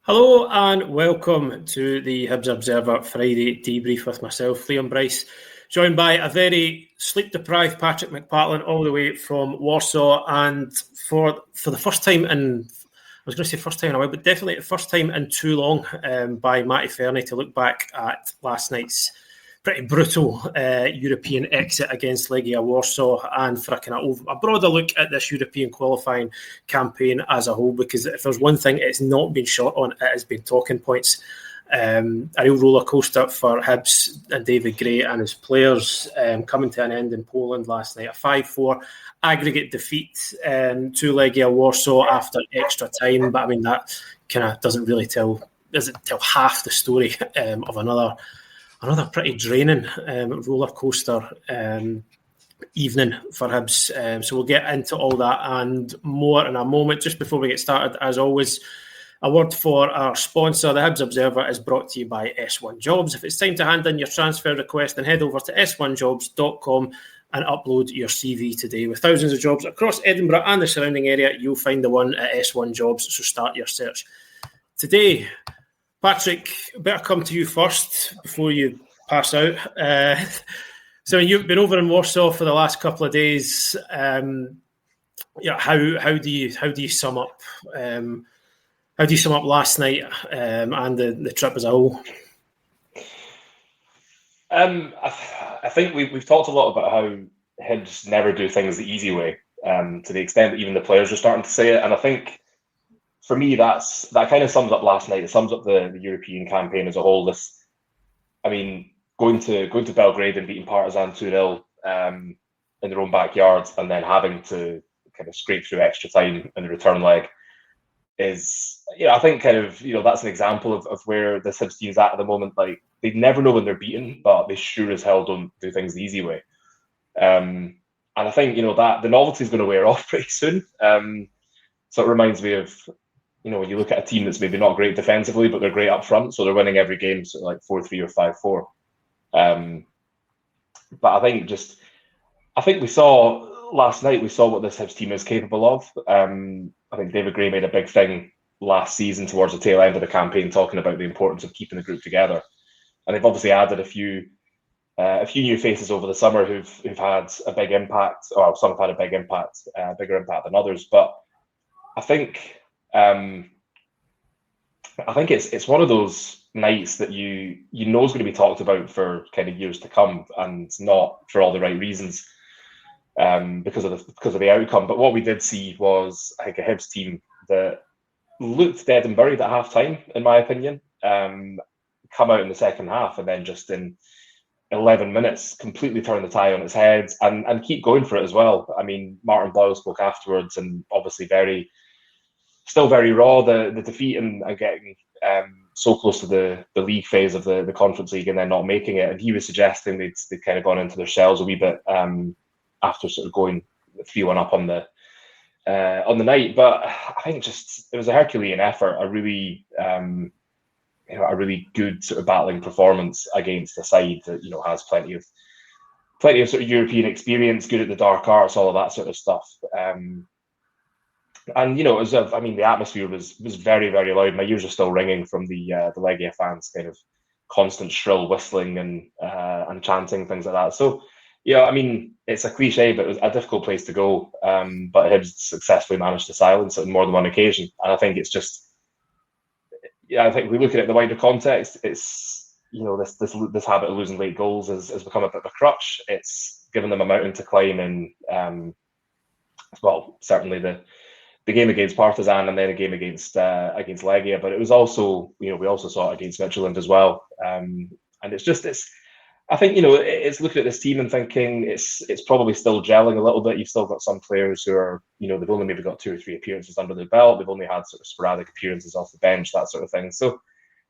Hello and welcome to the Hibs Observer Friday debrief with myself, Liam Bryce, joined by a very sleep-deprived Patrick McPartlin all the way from Warsaw, and for the first time in, I was going to say first time in a while, but definitely the first time in too long, by Matty Fairnie to look back at last night's pretty brutal European exit against Legia Warsaw, and for a broader look at this European qualifying campaign as a whole, because if there's one thing it's not been short on, it has been talking points. A real roller coaster for Hibs and David Gray and his players, coming to an end in Poland last night. A 5-4 aggregate defeat to Legia Warsaw after extra time, but I mean that kind of doesn't tell half the story of another pretty draining roller coaster evening for Hibs. So we'll get into all that and more in a moment. Just before we get started, as always, a word for our sponsor. The Hibs Observer is brought to you by S1 Jobs. If it's time to hand in your transfer request, then head over to s1jobs.com and upload your CV today. With thousands of jobs across Edinburgh and the surrounding area, you'll find the one at S1 Jobs, so start your search today. Patrick, better come to you first before you pass out. So you've been over in Warsaw for the last couple of days. How do you sum up? How do you sum up last night and the trip as a whole? I think we've talked a lot about how Hibs never do things the easy way, to the extent that even the players are starting to say it. And I think, for me, that kind of sums up last night. It sums up the European campaign as a whole. Going to Belgrade and beating Partizan 2-0 in their own backyard, and then having to kind of scrape through extra time in the return leg is, I think that's an example of where this Hibs team's at the moment. Like, they never know when they're beaten, but they sure as hell don't do things the easy way. And I think, that the novelty is going to wear off pretty soon. So it reminds me of, when you look at a team that's maybe not great defensively, but they're great up front, so they're winning every game, so like 4-3 or 5-4. But I think we saw last night, what this Hibs team is capable of. I think David Gray made a big thing last season towards the tail end of the campaign, talking about the importance of keeping the group together. And they've obviously added a few new faces over the summer who've had a big impact, or some have had a big impact, bigger impact than others. But I think it's one of those nights that you know is going to be talked about for kind of years to come, and not for all the right reasons, because of the outcome. But what we did see was, I think, a Hibs team that looked dead and buried at half time, in my opinion. Come out in the second half and then just in 11 minutes completely turn the tie on its head and keep going for it as well. I mean, Martin Boyle spoke afterwards, and obviously still very raw, the defeat and getting so close to the league phase of the Conference League and then not making it. And he was suggesting they'd kind of gone into their shells a wee bit after sort of going 3-1 up on the night. But I think it was a Herculean effort, a really good sort of battling performance against a side that has plenty of sort of European experience, good at the dark arts, all of that sort of stuff. And the atmosphere was very, very loud. My ears are still ringing from the Legia fans' kind of constant shrill whistling and chanting, things like that. So it's a cliche, but it was a difficult place to go. But Hibs successfully managed to silence it on more than one occasion. And I think it's just, I think if we look at it in the wider context, it's this habit of losing late goals has become a bit of a crutch. It's given them a mountain to climb in. Certainly the game against Partizan and then a game against Legia, but it was also, we also saw it against Midtjylland as well. And I think, it's looking at this team and thinking it's probably still gelling a little bit. You've still got some players who are, they've only maybe got 2 or 3 appearances under their belt. They've only had sort of sporadic appearances off the bench, that sort of thing. So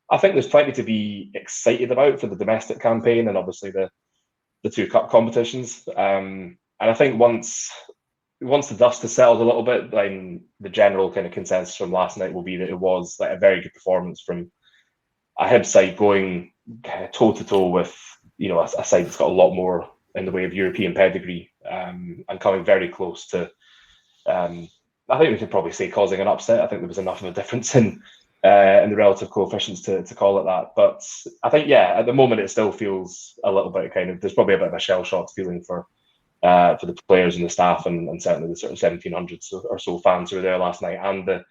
I think there's plenty to be excited about for the domestic campaign and obviously the 2 cup competitions. And I think once the dust has settled a little bit, then the general kind of consensus from last night will be that it was like a very good performance from a Hibs side going toe to toe with a side that's got a lot more in the way of European pedigree, and coming very close to, I think we could probably say, causing an upset. I think there was enough of a difference in and the relative coefficients to call it that. But I think, at the moment it still feels a little bit there's probably a bit of a shell-shocked feeling for the players and the staff, and certainly the sort of 1,700 or so fans who were there last night, and the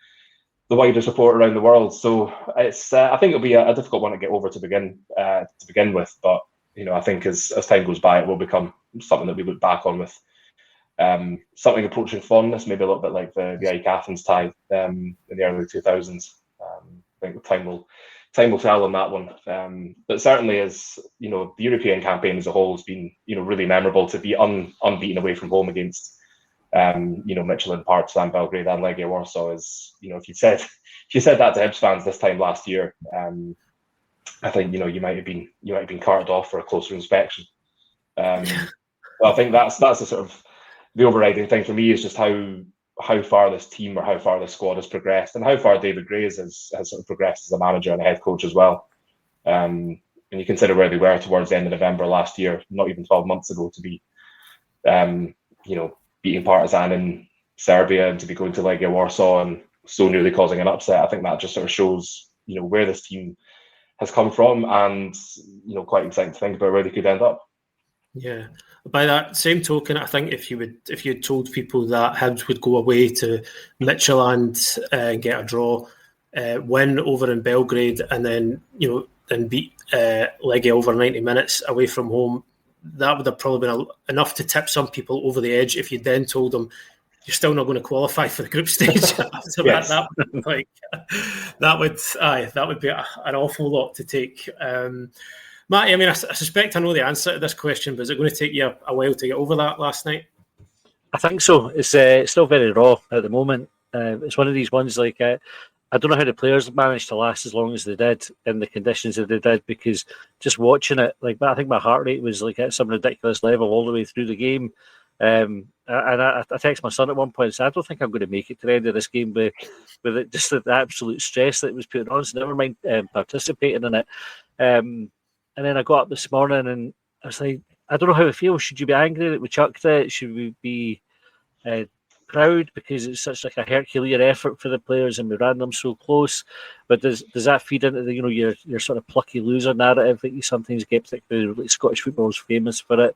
wider support around the world. So it's I think it'll be a difficult one to get over to begin with. But I think as time goes by, it will become something that we look back on with something approaching fondness, maybe a little bit like the Ike Athens tie in the early 2000s. I think time will tell on that one. But certainly, as the European campaign as a whole has been really memorable. To be unbeaten away from home against Michelin, Partizan Belgrade and Legia Warsaw is, if you said that to Hibs fans this time last year, I think you might have been carted off for a closer inspection. I think that's the sort of the overriding thing for me, is just how far this team or how far this squad has progressed, and how far David Gray has sort of progressed as a manager and a head coach as well. And you consider where they were towards the end of November last year, not even 12 months ago, to be beating Partizan in Serbia and to be going to Legia Warsaw and so nearly causing an upset. I think that just sort of shows where this team has come from, and quite exciting to think about where they could end up. Yeah. By that same token, I think if you had told people that Hibs would go away to Michelin and get a draw, win over in Belgrade, and then beat Legia over 90 minutes away from home, that would have probably been enough to tip some people over the edge. If you then told them you're still not going to qualify for the group stage after yes. that would be an awful lot to take. Matty, I suspect I know the answer to this question, but is it going to take you a while to get over that last night? I think so. It's still very raw at the moment. It's one of these ones I don't know how the players managed to last as long as they did in the conditions that they did, because just watching it, I think my heart rate was at some ridiculous level all the way through the game. And I texted my son at one point and said, I don't think I'm going to make it to the end of this game with it, just the absolute stress that was put on, so never mind participating in it. And then I got up this morning and I was like, I don't know how it feels. Should you be angry that we chucked it? Should we be proud because it's such a Herculean effort for the players and we ran them so close? But does that feed into the your sort of plucky loser narrative that you sometimes get, particularly Scottish football is famous for it?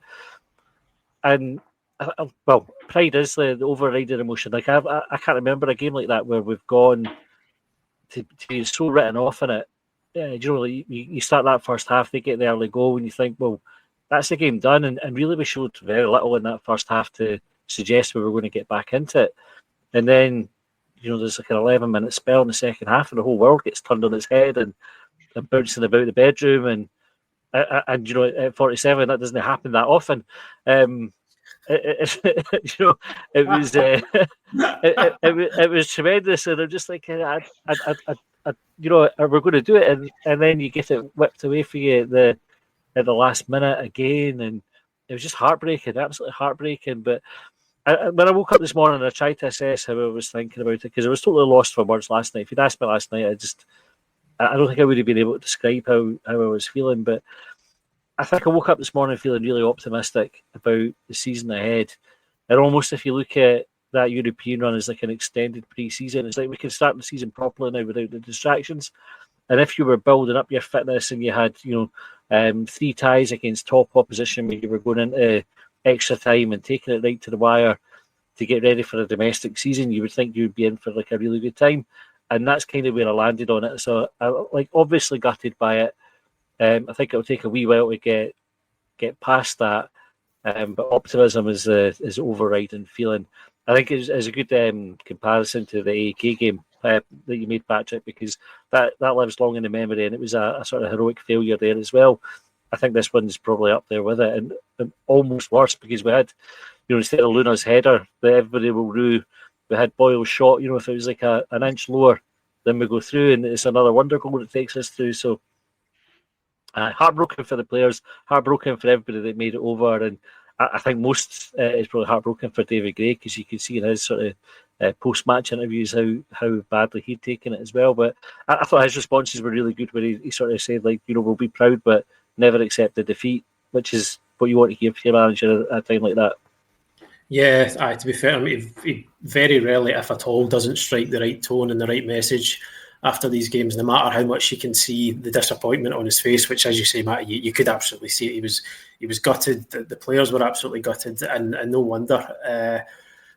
And pride is the overriding emotion. I can't remember a game like that where we've gone to be so written off in it. You start that first half, they get the early goal, and you think, well, that's the game done. And really, we showed very little in that first half to suggest we were going to get back into it. And then, there's an 11-minute spell in the second half, and the whole world gets turned on its head and bouncing about the bedroom. And at 47, that doesn't happen that often. It was tremendous, and I'm just like, we're going to do it, and then you get it whipped away for you at the last minute again, and it was just heartbreaking, absolutely heartbreaking. But when I woke up this morning, I tried to assess how I was thinking about it, because I was totally lost for words last night. If you'd asked me last night, I don't think I would have been able to describe how I was feeling, but I think I woke up this morning feeling really optimistic about the season ahead. And almost, if you look at that European run as like an extended pre-season, it's like we can start the season properly now without the distractions. And if you were building up your fitness and you had 3 ties against top opposition, where you were going into extra time and taking it right to the wire to get ready for a domestic season, you would think you would be in for like a really good time. And that's kind of where I landed on it. So I obviously gutted by it. I think it'll take a wee while to get past that, but optimism is overriding feeling. I think it's a good comparison to the AEK game that you made, Patrick, because that lives long in the memory, and it was a sort of heroic failure there as well. I think this one's probably up there with it, and almost worse, because we had, instead of Luna's header that everybody will rue, we had Boyle's shot. If it was like an inch lower, then we go through, and it's another wonder goal that takes us through. So heartbroken for the players, heartbroken for everybody that made it over, and I think most is probably heartbroken for David Gray, because you can see in his sort of post-match interviews how badly he'd taken it as well. But I thought his responses were really good, where he sort of said, like, we'll be proud but never accept the defeat, which is what you want to hear from your manager at a time like that. Yeah, to be fair, he very rarely, if at all, doesn't strike the right tone and the right message after these games, no matter how much you can see the disappointment on his face, which, as you say, Matt, you could absolutely see it. He was gutted. The players were absolutely gutted, and no wonder.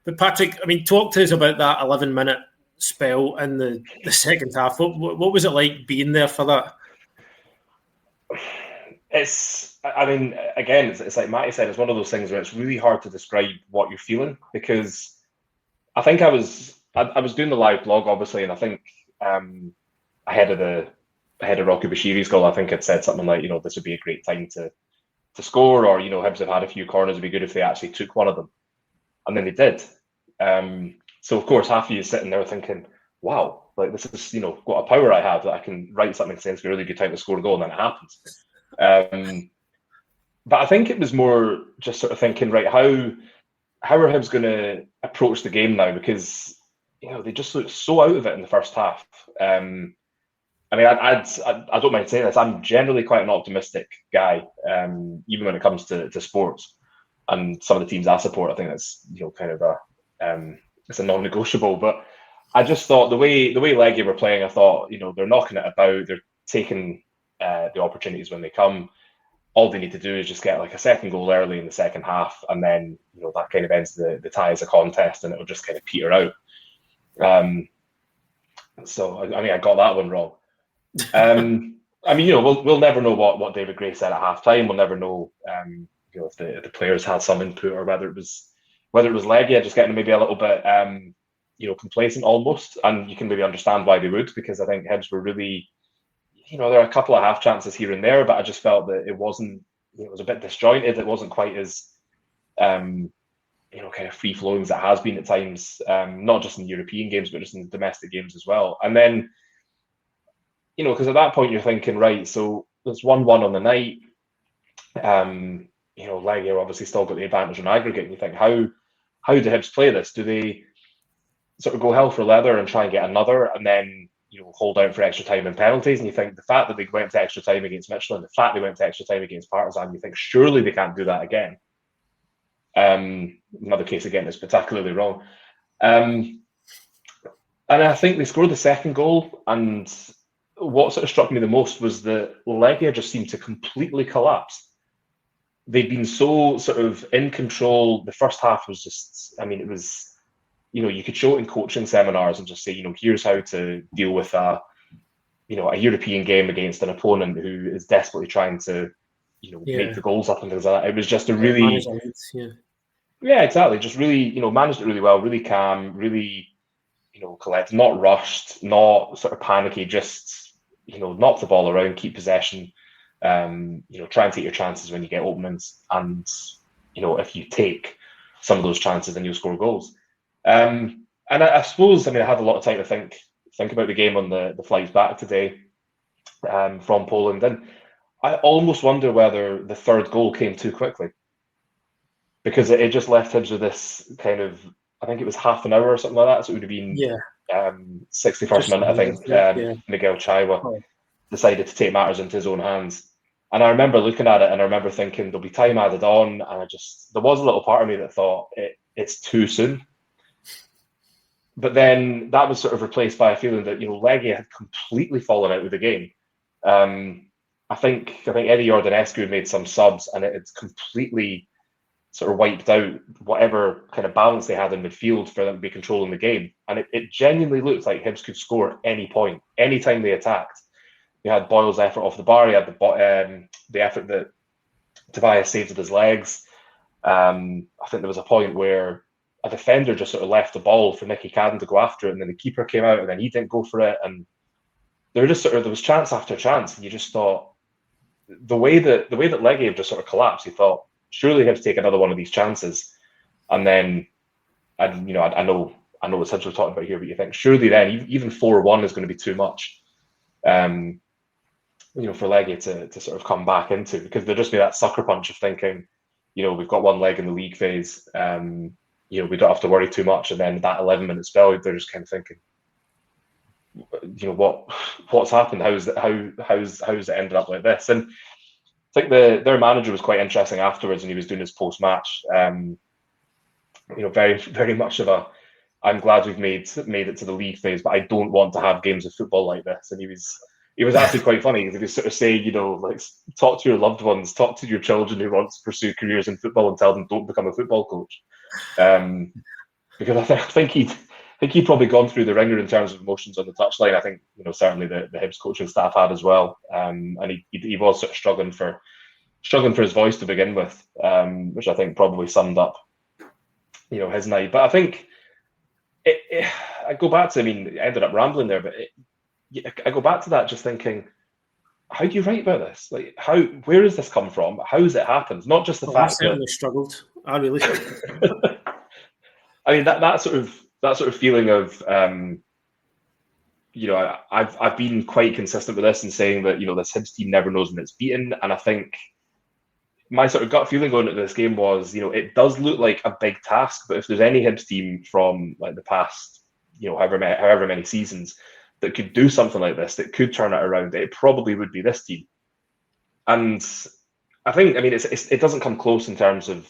But Patrick, I mean, talk to us about that 11-minute spell in the second half. What was it like being there for that? It's like Matty said, it's one of those things where it's really hard to describe what you're feeling, because I think I was doing the live blog, obviously, and I think ahead of Rocky Bashiri's goal, I think I'd said something like, this would be a great time to score, or Hibs have had a few corners, it'd be good if they actually took one of them, and then they did. So of course, half of you sitting there thinking, wow, like this is what a power I have, that I can write something saying it's a really good time to score a goal, and then it happens. But I think it was more just sort of thinking, right, how are Hibs going to approach the game now? Because they just looked so out of it in the first half. I mean, I don't mind saying this. I'm generally quite an optimistic guy, even when it comes to sports and some of the teams I support. I think that's kind of it's a non-negotiable. But I just thought the way Legia were playing, I thought they're knocking it about. They're taking the opportunities when they come. All they need to do is just get like a second goal early in the second half, and then that kind of ends the tie as a contest, and it'll just kind of peter out. So I mean, I got that one wrong. I mean, we'll never know what David Gray said at halftime. We'll never know, if the players had some input, or whether it was Legia just getting maybe a little bit, complacent almost. And you can maybe understand why they would, because I think Hibs were really, there are a couple of half chances here and there, but I just felt that it wasn't, it was a bit disjointed. It wasn't quite as, kind of free flowing as it has been at times, not just in European games, but just in domestic games as well. And then, because at that point you're thinking, right, so there's 1-1 on the night. Legia obviously still got the advantage on aggregate, and you think, how do Hibs play this? Do they sort of go hell for leather and try and get another, and then hold out for extra time and penalties? And you think the fact that they went to extra time against McPartlin, the fact they went to extra time against Partizan, you think surely they can't do that again. Another case again is particularly wrong. And I think they scored the second goal, and what sort of struck me the most was that Legia just seemed to completely collapse. They'd been so sort of in control. The first half was just, I mean, it was, you could show it in coaching seminars and just say, here's how to deal with a European game against an opponent who is desperately trying to, make the goals up and things like that. It was just a really, yeah, exactly. Just really, managed it really well, really calm, really, collected, not rushed, not sort of panicky, just, knock the ball around, keep possession, try and take your chances when you get openings. And, if you take some of those chances, then you'll score goals. And I suppose, I had a lot of time to think about the game on the flights back today from Poland. And I almost wonder whether the third goal came too quickly, because it just left Hibs with this kind of, I think it was half an hour or something like that. So it would have been 61st minute, I think. Miguel Chaiwa decided to take matters into his own hands. And I remember looking at it, and I remember thinking there'll be time added on. And there was a little part of me that thought it's too soon. But then that was sort of replaced by a feeling that, Legia had completely fallen out with the game. I think Eddie Jordanescu made some subs, and it had completely sort of wiped out whatever kind of balance they had in midfield for them to be controlling the game. And it genuinely looked like Hibs could score at any point, any time they attacked. You had Boyle's effort off the bar. You had the effort that Tobias saved with his legs. I think there was a point where a defender just sort of left the ball for Nicky Cadden to go after it, and then the keeper came out, and then he didn't go for it. And there was chance after chance, and you just thought the way that Legia just sort of collapsed. You thought surely Hibs take another one of these chances, and then I know what Hibs we're talking about here, but you think surely then even 4-1 is going to be too much. For Legia to sort of come back into, because there'd just be that sucker punch of thinking, we've got one leg in the league phase, we don't have to worry too much, and then that 11-minute spell, they're just kind of thinking, what's happened? How's it ended up like this? And I think their manager was quite interesting afterwards, and he was doing his post-match. Very, very much of a I'm glad we've made it to the league phase, but I don't want to have games of football like this. And he was actually quite funny because he was sort of saying, like, talk to your loved ones, talk to your children who want to pursue careers in football, and tell them don't become a football coach. Because I think he'd probably gone through the ringer in terms of emotions on the touchline. I think certainly the Hibs coaching staff had as well, and he was sort of struggling for his voice to begin with, which I think probably summed up his night. But I think I go back to, I ended up rambling there, but I go back to that just thinking, how do you write about this? Like, where has this come from? How has it happened? Not just the fact I certainly struggled. I really struggled. that sort of feeling of I've been quite consistent with this and saying that this Hibs team never knows when it's beaten, and I think my sort of gut feeling going into this game was it does look like a big task, but if there's any Hibs team from like the past however many seasons that could do something like this, that could turn it around, it probably would be this team. And I think it doesn't come close in terms of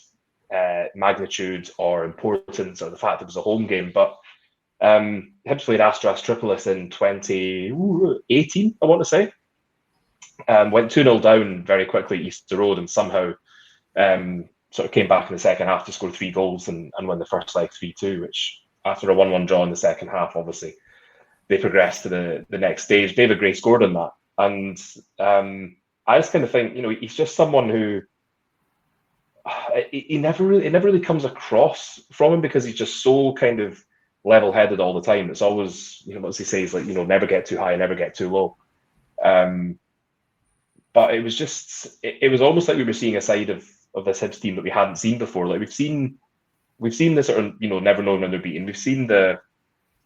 magnitude or importance or the fact it was a home game, but Hibs played Astras Tripolis in 2018, I want to say. Went 2-0 down very quickly at Easter Road, and somehow sort of came back in the second half to score 3 goals and win the first leg 3-2, which after a 1-1 draw in the second half, obviously they progressed to the next stage. David Gray scored in that, and I just kind of think he's just someone who it never really comes across from him, because he's just so kind of level-headed all the time. It's always, what he says, like, never get too high, never get too low. But it was just, it was almost like we were seeing a side of this Hibs team that we hadn't seen before. Like, we've seen the sort of, never knowing when they're beaten. We've seen the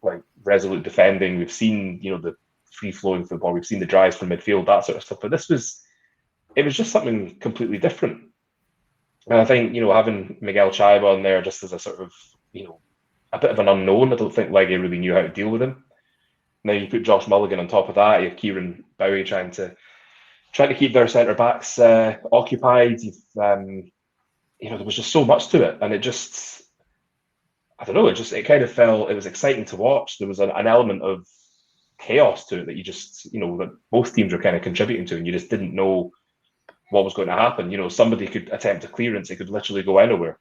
like resolute defending. We've seen, the free-flowing football. We've seen the drives from midfield, that sort of stuff. But it was just something completely different. And I think, having Miguel Chaiba on there just as a sort of, a bit of an unknown. I don't think Legia really knew how to deal with him. Now you put Josh Mulligan on top of that. You have Kieran Bowie trying to keep their centre backs occupied. There was just so much to it, and it just, I don't know. It kind of felt, it was exciting to watch. There was an element of chaos to it that you just, that both teams were kind of contributing to, and you just didn't know what was going to happen. Somebody could attempt a clearance; it could literally go anywhere.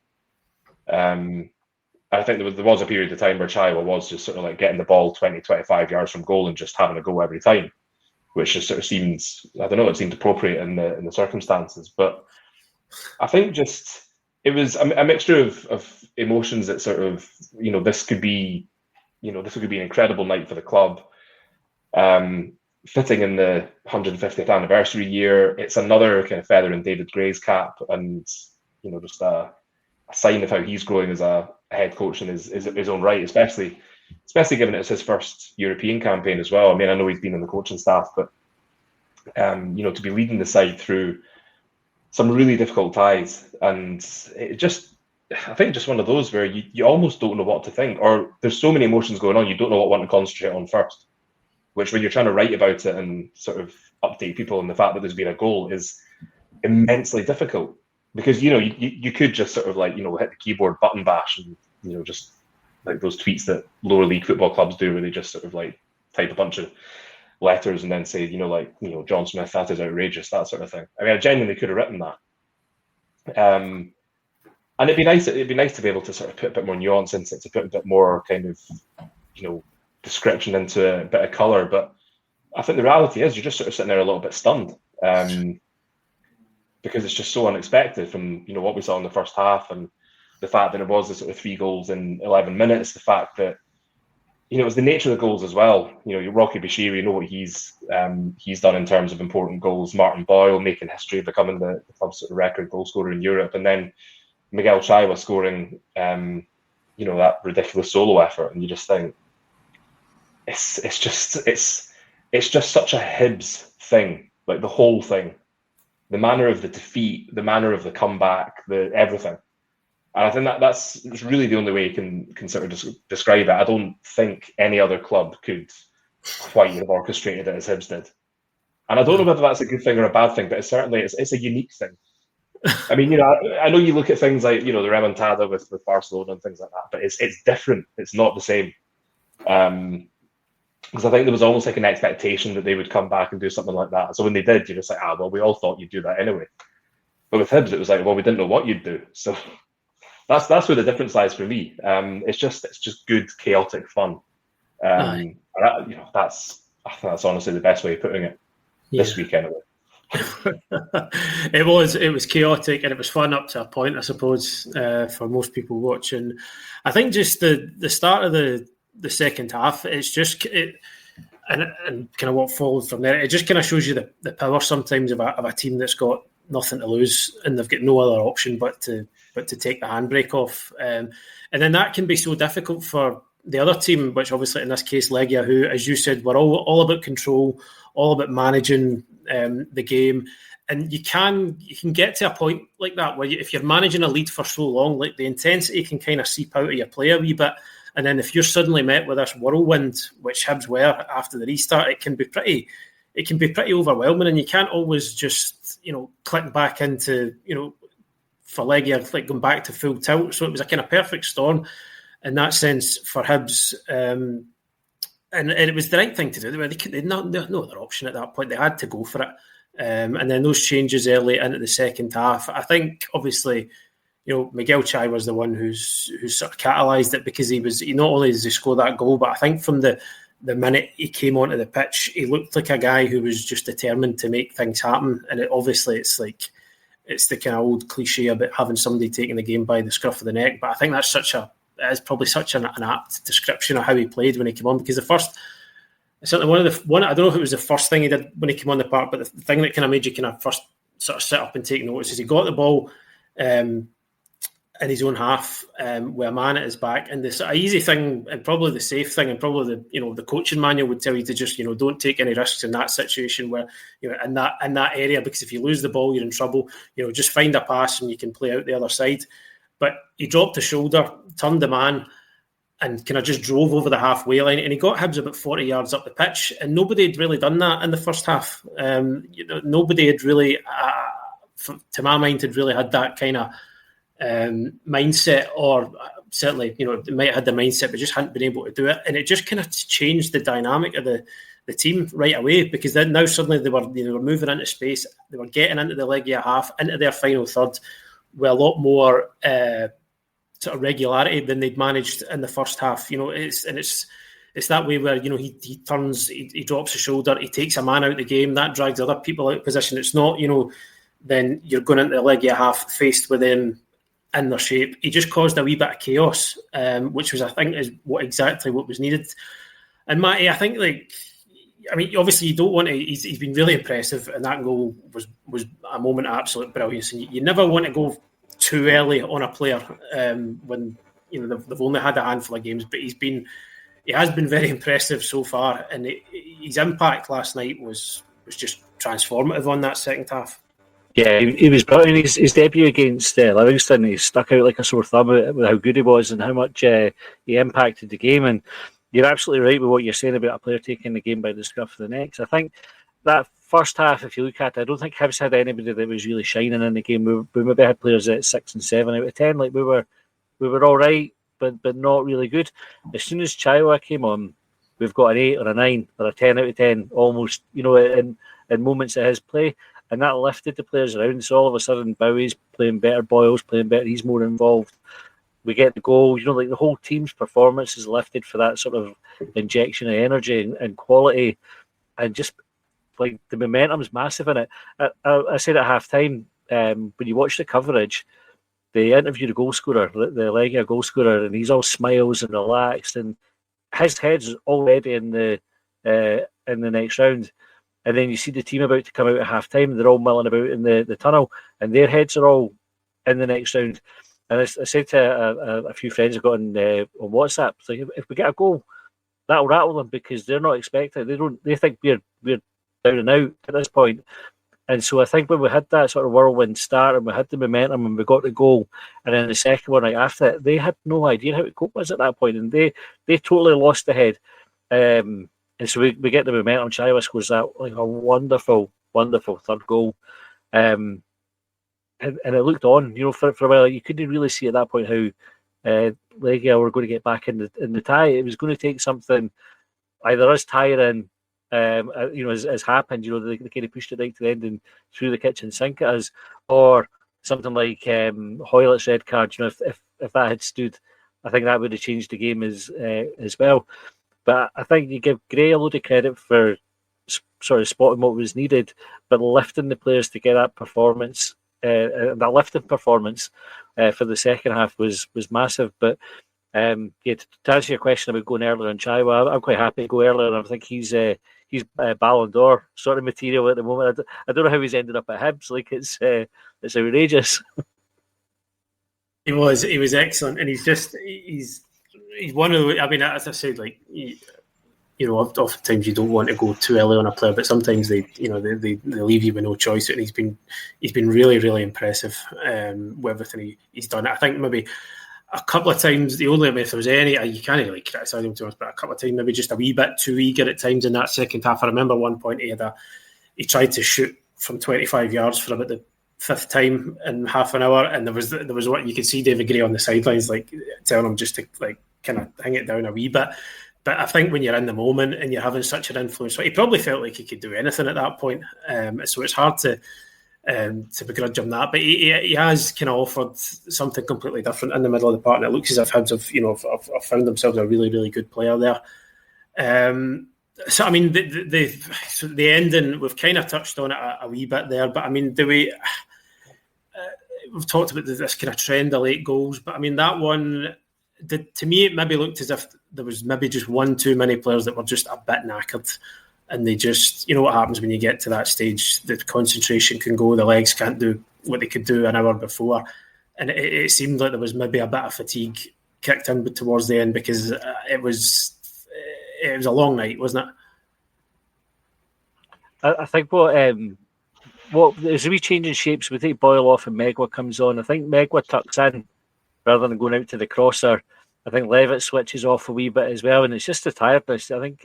I think there was a period of time where Chaiwa was just sort of like getting the ball 20, 25 yards from goal and just having a go every time, which just sort of seems, I don't know, it seemed appropriate in the circumstances. But I think just, it was a mixture of emotions that sort of, this could be an incredible night for the club. Fitting in the 150th anniversary year, it's another kind of feather in David Gray's cap, and just a sign of how he's growing as a head coach in his own right, especially given it's his first European campaign as well. I know he's been in the coaching staff, but to be leading the side through some really difficult ties, and it just, I think just one of those where you almost don't know what to think, or there's so many emotions going on, you don't know what one to concentrate on first, which when you're trying to write about it and sort of update people on the fact that there's been a goal is immensely difficult. Because, you could just sort of like, hit the keyboard button bash and, just like those tweets that lower league football clubs do, where they just sort of like type a bunch of letters and then say, John Smith, that is outrageous, that sort of thing. I genuinely could have written that. And it'd be nice to be able to sort of put a bit more nuance into it, to put a bit more kind of, description into a bit of colour. But I think the reality is you're just sort of sitting there a little bit stunned. Because it's just so unexpected from what we saw in the first half, and the fact that it was the sort of 3 goals in 11 minutes, the fact that it was the nature of the goals as well. Rocky Bashiri, what he's done in terms of important goals. Martin Boyle making history, becoming the club's sort of record goal scorer in Europe, and then Miguel Chaiwa scoring that ridiculous solo effort, and you just think it's just such a Hibs thing, like the whole thing. The manner of the defeat, the manner of the comeback, the everything. And I think that's really the only way you can sort of describe it. I don't think any other club could quite have orchestrated it as Hibs did. And I don't know whether that's a good thing or a bad thing, but it's a unique thing. I mean, I know you look at things like, the remontada with Barcelona and things like that, but it's different. It's not the same. Because I think there was almost like an expectation that they would come back and do something like that. So when they did, you're just like, well, we all thought you'd do that anyway. But with Hibs, it was like, well, we didn't know what you'd do. So that's where the difference lies for me. It's just good chaotic fun. I think that's honestly the best way of putting it this week anyway. It was chaotic and it was fun up to a point, I suppose, for most people watching. I think just the start of the second half, it's just and kind of what followed from there. It just kind of shows you the power sometimes of a team that's got nothing to lose and they've got no other option but to take the handbrake off, and then that can be so difficult for the other team, which obviously in this case Legia, who, as you said, were all about control, all about managing the game. And you can get to a point like that where if you're managing a lead for so long, like the intensity can kind of seep out of your play a wee bit. And then if you're suddenly met with this whirlwind, which Hibs were after the restart, it can be pretty overwhelming, and you can't always just click back into for Legia like going back to full tilt. So it was a kind of perfect storm in that sense for Hibs, and it was the right thing to do. They had no other option at that point. They had to go for it. And then those changes early into the second half, I think obviously, Miguel Chai was the one who's sort of catalysed it, because he not only does he score that goal, but I think from the minute he came onto the pitch, he looked like a guy who was just determined to make things happen. And it's the kind of old cliche about having somebody taking the game by the scruff of the neck. But I think that's is probably such an apt description of how he played when he came on, because certainly I don't know if it was the first thing he did when he came on the park, but the thing that kind of made you kind of first sort of sit up and take notice is he got the ball in his own half with a man at his back, and this easy thing and probably the safe thing and probably the coaching manual would tell you to just don't take any risks in that situation where in that area, because if you lose the ball you're in trouble. Just find a pass and you can play out the other side. But he dropped the shoulder, turned the man, and kind of just drove over the halfway line, and he got Hibs about 40 yards up the pitch, and nobody had really done that in the first half. Nobody had really, to my mind, had really had that kind of mindset, or certainly, they might have had the mindset, but just hadn't been able to do it, and it just kind of changed the dynamic of the team right away, because then now suddenly they were moving into space, they were getting into the Legia half, into their final third, with a lot more sort of regularity than they'd managed in the first half. It's that way where he turns, he drops his shoulder, he takes a man out of the game, that drags other people out of position. It's not then you're going into the Legia half faced with them in their shape. He just caused a wee bit of chaos, which was, I think, is exactly what was needed. And Matty, I think, obviously you don't want to. He's been really impressive, and that goal was a moment of absolute brilliance. And you never want to go too early on a player when they've only had a handful of games. But he has been very impressive so far, and his impact last night was just transformative on that second half. Yeah, he was brilliant. His debut against Livingston, he stuck out like a sore thumb with how good he was and how much he impacted the game. And you're absolutely right with what you're saying about a player taking the game by the scruff of the neck. I think that first half, if you look at it, I don't think Hibs had anybody that was really shining in the game. We maybe had players at 6 and 7 out of 10. Like we were all right, but not really good. As soon as Chaiwa came on, we've got an 8 or a 9 or a 10 out of 10 almost, in moments of his play. And that lifted the players around. So all of a sudden, Bowie's playing better, Boyle's playing better, he's more involved. We get the goal, the whole team's performance is lifted for that sort of injection of energy and quality. And just like the momentum's massive in it. I said at half time, when you watch the coverage, they interview the goal scorer, the Legia goal scorer, and he's all smiles and relaxed, and his head's already in the next round. And then you see the team about to come out at half time, they're all milling about in the tunnel, and their heads are all in the next round. And I said to a few friends I got on WhatsApp, like, if we get a goal, that'll rattle them, because they're not expecting it. They think we're down and out at this point. And so I think when we had that sort of whirlwind start and we had the momentum and we got the goal, and then the second one right after it, they had no idea how to cope with at that point, and they totally lost the head. And so we get the momentum. Chaiwa scores that like a wonderful, wonderful third goal. And and it looked on, for a while. You couldn't really see at that point how Legia were going to get back in the tie. It was going to take something, either us tiring, as happened. They kind of pushed it right to the end and threw the kitchen sink at us, or something like Hoylett's red card. If that had stood, I think that would have changed the game as well. But I think you give Gray a load of credit for sort of spotting what was needed, but lifting the players to get that performance, that lifting performance for the second half was massive. But to answer your question about going earlier on Chaiwa, I'm quite happy to go earlier. And I think he's Ballon d'Or sort of material at the moment. I don't know how he's ended up at Hibs. Like it's outrageous. He was excellent, and he's one of the. I mean, as I said, like oftentimes you don't want to go too early on a player, but sometimes they leave you with no choice. And he's been really, really impressive with everything he's done. I think maybe a couple of times, if there was any, you can't really criticise him too much, but a couple of times maybe just a wee bit too eager at times in that second half. I remember one point he tried to shoot from 25 yards for about the fifth time in half an hour, and there was what you could see David Gray on the sidelines like telling him just to like kind of hang it down a wee bit. But I think when you're in the moment and you're having such an influence, he probably felt like he could do anything at that point. So it's hard to begrudge him that. But he has kind of offered something completely different in the middle of the park, and it looks as if Hibs have found themselves a really, really good player there. So I mean, the ending, we've kind of touched on it a wee bit there. But I mean, we've talked about this kind of trend of late goals. But I mean, that one, to me, it maybe looked as if there was maybe just one too many players that were just a bit knackered, and they just, what happens when you get to that stage, the concentration can go, the legs can't do what they could do an hour before, and it seemed like there was maybe a bit of fatigue kicked in towards the end, because it was a long night, wasn't it? I think what there's a wee change in shapes. We take Boyle off and Megwa comes on. I think Megwa tucks in rather than going out to the crosser. I think Levitt switches off a wee bit as well, and it's just the tiredness. I think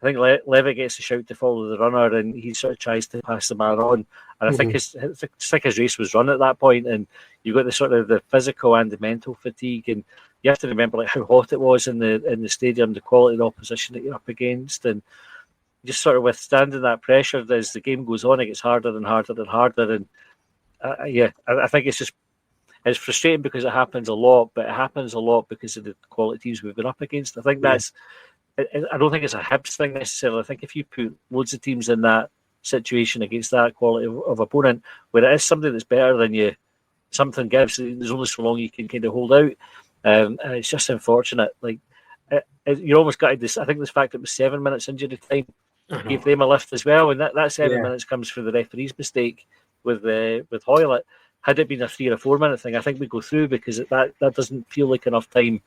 Levitt gets a shout to follow the runner, and he sort of tries to pass the man on. And I think his race was run at that point, and you've got the sort of the physical and the mental fatigue, and you have to remember like how hot it was in the stadium, the quality of the opposition that you're up against, and just sort of withstanding that pressure as the game goes on. It gets harder and harder and harder, and I think it's frustrating because it happens a lot, but it happens a lot because of the quality teams we've been up against. I think I don't think it's a Hibs thing necessarily. I think if you put loads of teams in that situation against that quality of opponent, where it is something that's better than you, something gives, there's only so long you can kind of hold out. And it's just unfortunate. Like you almost got this. I think this fact it was 7 minutes injury time gave them a lift as well, and that 7 minutes comes for the referee's mistake with Hoylett. Had it been a 3 or 4 minute thing, I think we go through, because that doesn't feel like enough time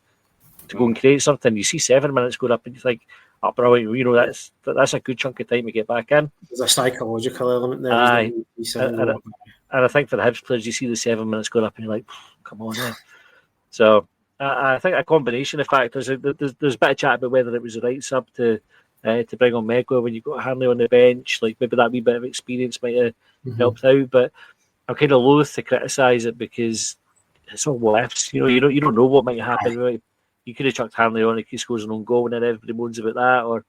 to go and create something. You see 7 minutes going up, and you think, "Oh, brilliant!" That's a good chunk of time to get back in. There's a psychological element there. And I think for the Hibs players, you see the 7 minutes going up, and you're like, "Come on, now." So I think a combination of factors. There's a bit of chat about whether it was the right sub to bring on Megwa when you've got Hanley on the bench. Like maybe that wee bit of experience might have helped out, but I'm kind of loath to criticise it because it's all what ifs. You don't know what might happen. Right? You could have chucked Hanley on if he scores an own goal, and then everybody moans about that. Or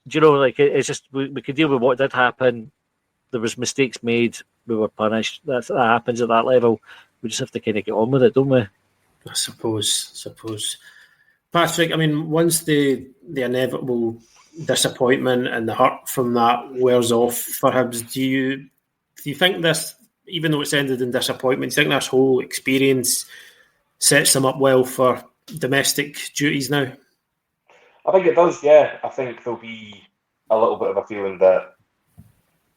it's just we could deal with what did happen. There was mistakes made. We were punished. That happens at that level. We just have to kind of get on with it, don't we? I suppose. Patrick, I mean, once the inevitable disappointment and the hurt from that wears off for Hibs, do you think this, even though it's ended in disappointment, do you think this whole experience sets them up well for domestic duties now? I think it does, yeah. I think there'll be a little bit of a feeling that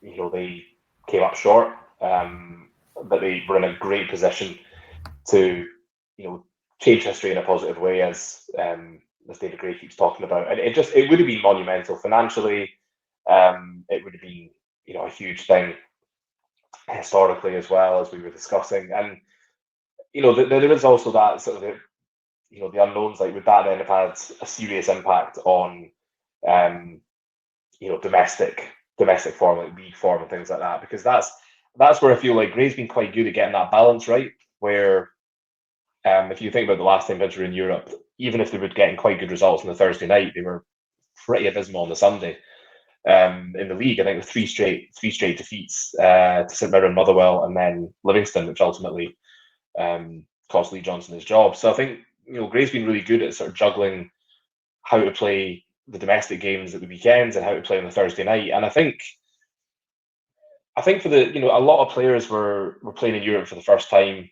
they came up short, but they were in a great position to change history in a positive way, as David Gray keeps talking about. And it would have been monumental financially. It would have been a huge thing historically as well, as we were discussing. And there is also that sort of the unknowns. Like, would that then have had a serious impact on domestic form, like league form and things like that? Because that's where I feel like Gray's been quite good at getting that balance right. Where if you think about the last time Hibs were in Europe, even if they were getting quite good results on the Thursday night, they were pretty abysmal on the Sunday. In the league, I think with three straight defeats to St Mirren, Motherwell, and then Livingston, which ultimately cost Lee Johnson his job. So I think Gray's been really good at sort of juggling how to play the domestic games at the weekends and how to play on the Thursday night. And I think for the a lot of players were playing in Europe for the first time.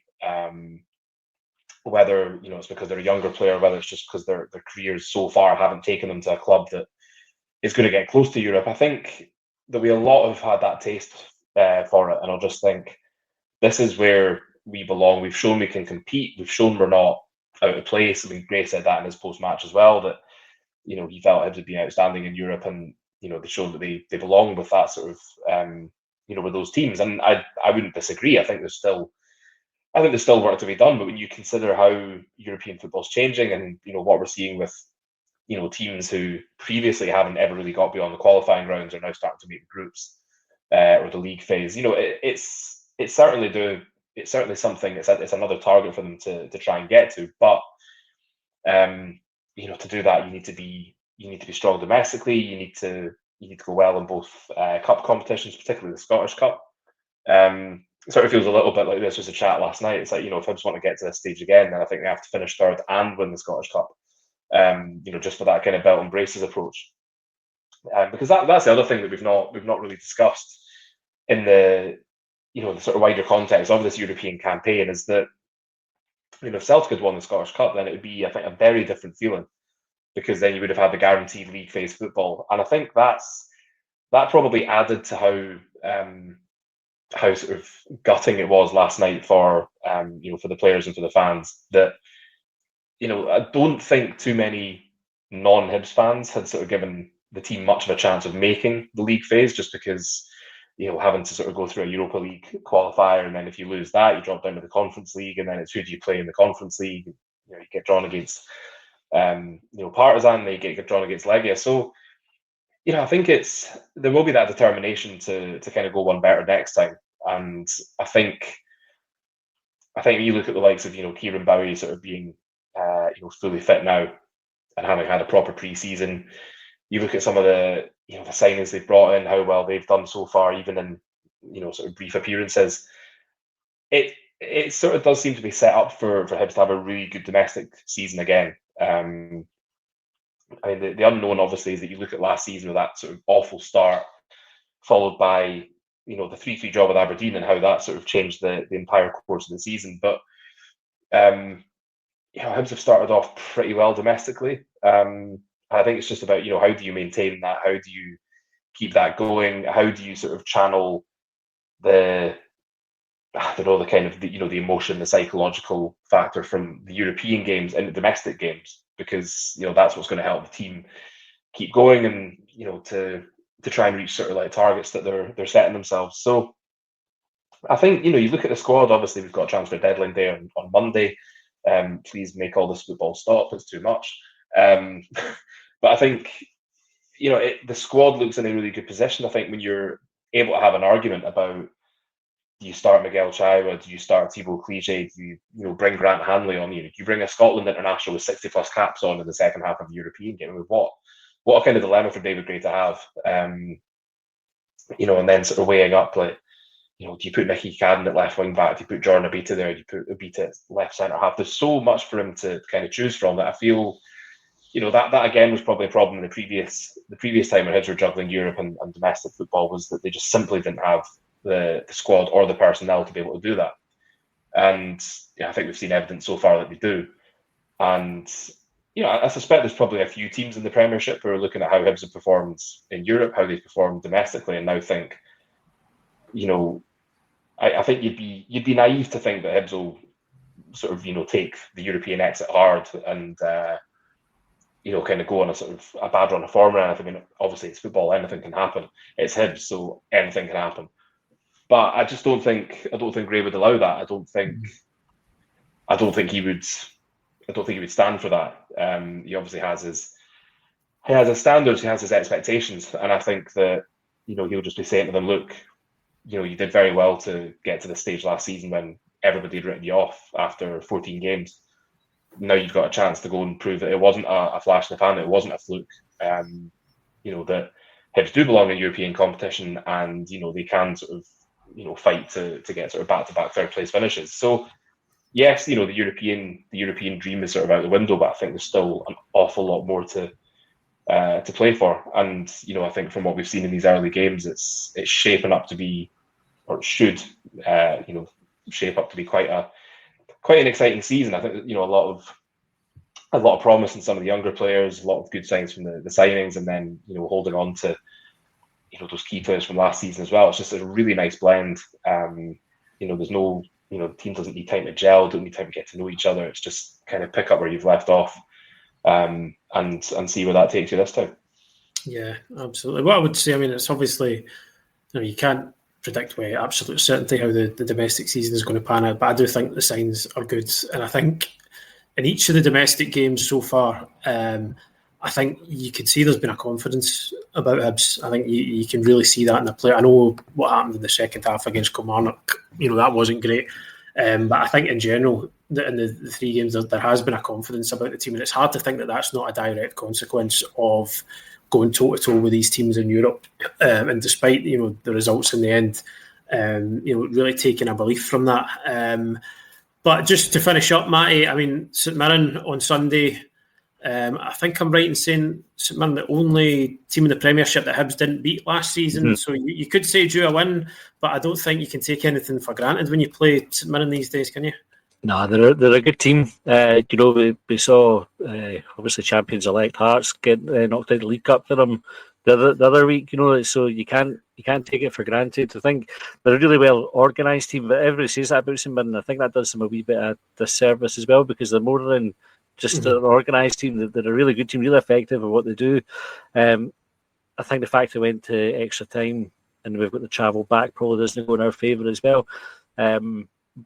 Whether it's because they're a younger player, whether it's just because their careers so far haven't taken them to a club that is going to get close to Europe. I think that a lot have had that taste for it, and I'll just think this is where we belong. We've shown we can compete. We've shown we're not out of place. I mean, Gray said that in his post-match as well, that he felt Hibs had been outstanding in Europe, and they've shown that they belong with that sort of with those teams. And I wouldn't disagree. I think there's still work to be done. But when you consider how European football's changing, and what we're seeing with teams who previously haven't ever really got beyond the qualifying rounds are now starting to make the groups or the league phase. It's certainly something. It's another target for them to try and get to. But to do that, you need to be strong domestically. You need to go well in both cup competitions, particularly the Scottish Cup. It sort of feels a little bit like this was a chat last night. It's like, if Hibs want to get to this stage again, then I think they have to finish third and win the Scottish Cup. Just for that kind of belt and braces approach. Because that's the other thing that we've not really discussed in the the sort of wider context of this European campaign is that if Celtic had won the Scottish Cup, then it would be, I think, a very different feeling, because then you would have had the guaranteed league phase football. And I think that probably added to how sort of gutting it was last night for for the players and for the fans, that I don't think too many non-Hibs fans had sort of given the team much of a chance of making the league phase, just because having to sort of go through a Europa League qualifier, and then if you lose that, you drop down to the Conference League, and then it's who do you play in the Conference League? You get drawn against Partizan, they get drawn against Legia. So I think there will be that determination to kind of go one better next time. And I think you look at the likes of Kieran Bowie sort of being fully fit now and having had a proper pre-season. You look at some of the the signings they've brought in, how well they've done so far, even in sort of brief appearances. It sort of does seem to be set up for Hibs to have a really good domestic season again. I mean, the unknown obviously is that you look at last season with that sort of awful start, followed by the 3-3 draw with Aberdeen, and how that sort of changed the entire course of the season. But Hibs have started off pretty well domestically. I think it's just about how do you maintain that? How do you keep that going? How do you sort of channel the kind of the emotion, the psychological factor from the European games into domestic games? Because that's what's going to help the team keep going, and to try and reach sort of like targets that they're setting themselves. So I think you look at the squad. Obviously, we've got a transfer deadline day on Monday. Please make all this football stop. It's too much. But I think the squad looks in a really good position. I think when you're able to have an argument about, do you start Miguel Chaiwa, do you start Thibaut Clichy, do you bring Grant Hanley on, you bring a Scotland international with 60+ caps on in the second half of the European game. What a kind of dilemma for David Gray to have. And then sort of weighing up, like, do you put Mickey Cadden at left wing back? Do you put Jordan Abita there? Do you put Abita at left centre half? There's so much for him to kind of choose from that I feel, that again was probably a problem the previous time when Hibs were juggling Europe and domestic football, was that they just simply didn't have the squad or the personnel to be able to do that. And I think we've seen evidence so far that they do. And I suspect there's probably a few teams in the Premiership who are looking at how Hibs have performed in Europe, how they've performed domestically, and now think, I think you'd be naive to think that Hibs will sort of take the European exit hard and kind of go on a sort of a bad run of form or anything. I mean, obviously it's football, anything can happen. It's Hibs, so anything can happen. But I don't think Gray would allow that. I don't think he would stand for that. He obviously has his standards, he has his expectations, and I think that he'll just be saying to them, look, you did very well to get to the stage last season when everybody had written you off after 14 games. Now you've got a chance to go and prove that it wasn't a flash in the pan, it wasn't a fluke. That Hibs do belong in European competition, and they can sort of fight to get sort of back-to-back third place finishes. So yes, the European dream is sort of out the window, but I think there's still an awful lot more to play for. And I think from what we've seen in these early games, it's shaping up to be, or it should shape up to be quite an exciting season. I think a lot of promise in some of the younger players, a lot of good signs from the signings, and then holding on to those key players from last season as well. It's just a really nice blend. There's no the team doesn't need time to gel, don't need time to get to know each other. It's just kind of pick up where you've left off, and see where that takes you this time. Yeah, absolutely. What I would say, it's obviously you can't predict with absolute certainty how the domestic season is going to pan out, but I do think the signs are good, and I think in each of the domestic games so far, I think you can see there's been a confidence about Hibs. I think you can really see that in the play. I know what happened in the second half against Kilmarnock, that wasn't great, but I think in general in the three games there has been a confidence about the team, and it's hard to think that that's not a direct consequence of going toe-to-toe with these teams in Europe, and despite the results in the end, really taking a belief from that. But just to finish up, Matty, St Mirren on Sunday, I think I'm right in saying St Mirren the only team in the Premiership that Hibs didn't beat last season, mm-hmm. So you could say due a win, but I don't think you can take anything for granted when you play St Mirren these days, can you? No, they're a good team. We saw obviously champions-elect Hearts get knocked out of the League Cup for them the other week. So you can't take it for granted. I think they're a really well organised team, but everybody says that about St Mirren. I think that does them a wee bit of disservice as well, because they're more than just an organised team. They're a really good team, really effective at what they do. I think the fact they went to extra time and we've got the travel back probably doesn't go in our favour as well.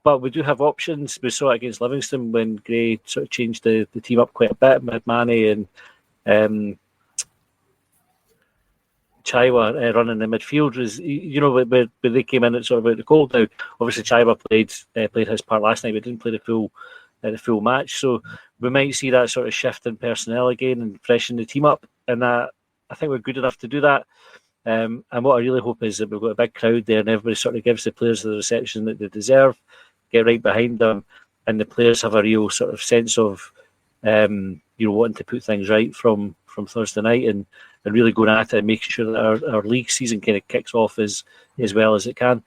But we do have options. We saw it against Livingston when Gray sort of changed the team up quite a bit. Manny and Chaiwa running the midfield was, where they came in at sort of out the cold. Now, obviously, Chaiwa played his part last night, but didn't play the full match. So we might see that sort of shift in personnel again and freshen the team up. And I think we're good enough to do that. And what I really hope is that we've got a big crowd there and everybody sort of gives the players the reception that they deserve, get right behind them, and the players have a real sort of sense of wanting to put things right from Thursday night and really going at it and making sure that our league season kind of kicks off as well as it can.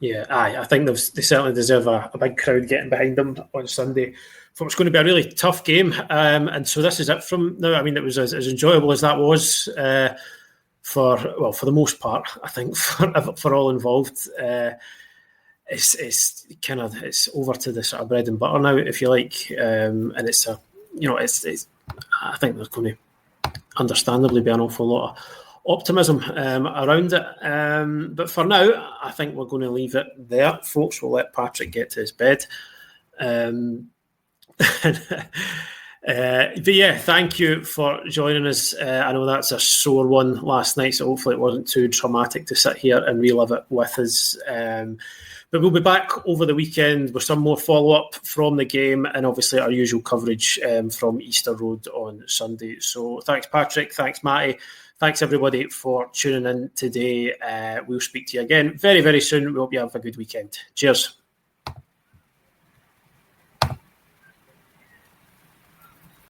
Yeah, I think they certainly deserve a big crowd getting behind them on Sunday. For it's going to be a really tough game, and so this is it from now. It was as enjoyable as that was. For the most part, I think for all involved, it's over to the sort of bread and butter now, if you like, and it's I think there's going to understandably be an awful lot of optimism around it, but for now, I think we're going to leave it there, folks. We'll let Patrick get to his bed. But yeah, thank you for joining us. I know that's a sore one last night, so hopefully it wasn't too traumatic to sit here and relive it with us. But we'll be back over the weekend with some more follow-up from the game and obviously our usual coverage from Easter Road on Sunday. So thanks, Patrick. Thanks, Matty. Thanks, everybody, for tuning in today. We'll speak to you again very, very soon. We hope you have a good weekend. Cheers.